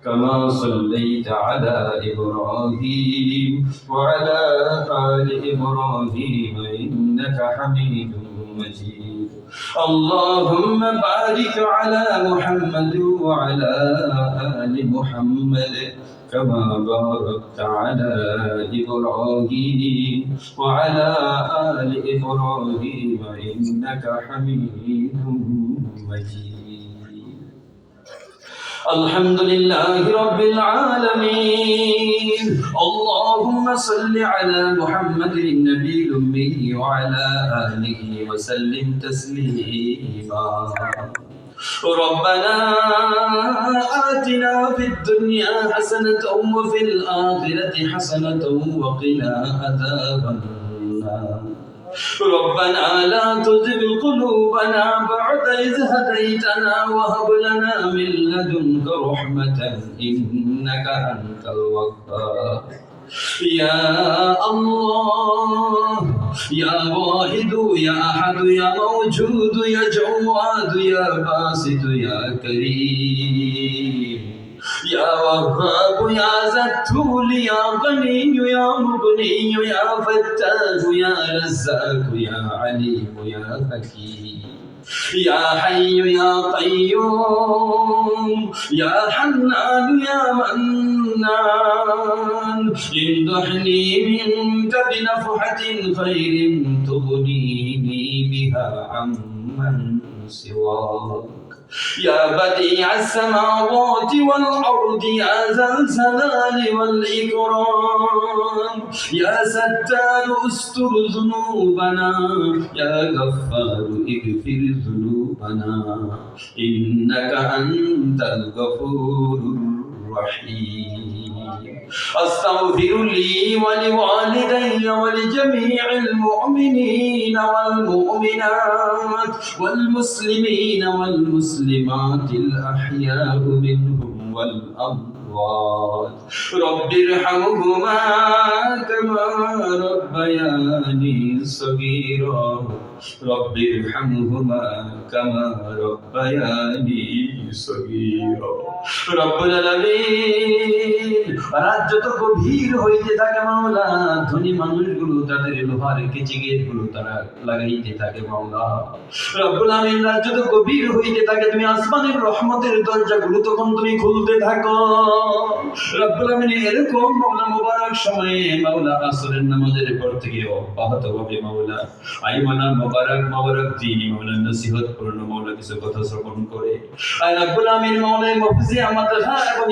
كما صليت على إبراهيم وعلى آل إبراهيم إنك حميد مجيد اللهم بارك على محمد وعلى آل محمد كما باركت على إبراهيم وعلى آل إبراهيم إنك حميد مجيد الحمد لله رب العالمين اللهم صل على محمد النبي الأمي وعلى آله وسلم تسليما ربنا آتنا في الدنيا حسنة وفي الآخرة حسنة وقنا عذاب النار ربنا لا تزغ قلوبنا بعد إذ هديتنا وهب لنا من لدنك رحمة إنك أنت الوهاب يا الله يا واحد يا أحد يا موجود يا جواد يا باسط يا كريم يا وهاب يا ذا الطول يا غني يا مغني يا فتاح يا رزاق يا عليم يا حكيم يا حي يا قيوم يا حنان يا منان امدحني منك بنفحة خير تغنيني بها عمن سواك يا بديع السماوات والأرض يا ذا الجلال والإكرام يا ستار استر ذنوبنا يا غفار اغفر ذنوبنا إنك أنت الغفور الرحيم أستغفر لي ولوالدي ولجميع المؤمنين والمؤمنات والمسلمين والمسلمات الأحياء منهم والأموات رب ارحمهما كما ربياني صغيرا رب ارحمهما كما ربياني صغيرا رب العالمين রাত যত গভীর হইতে থাকে মাওলা ধনী মানুষগুলো তাদের লোহার কেচি গেটগুলো তারা লাগাইতে থাকে মাওলা রব্বুল আমিন রাত যত গভীর হইতে থাকে তুমি আসমানের রহমতের দরজাগুলো তখন তুমি খুলতে থাকো রব্বুল আমিন এরকম মাওলা মুবারক সময়ে মাওলা আসরের নামাজের পর থেকে অব্যাহত ভাবে মাওলা আইমানা মুবারক দিনী মাওলা নসিহত পূর্ণ মাওলা কিছু কথা শ্রবণ করে আর রব্বুল আমিন মাওলা মফজি আমাদের এবং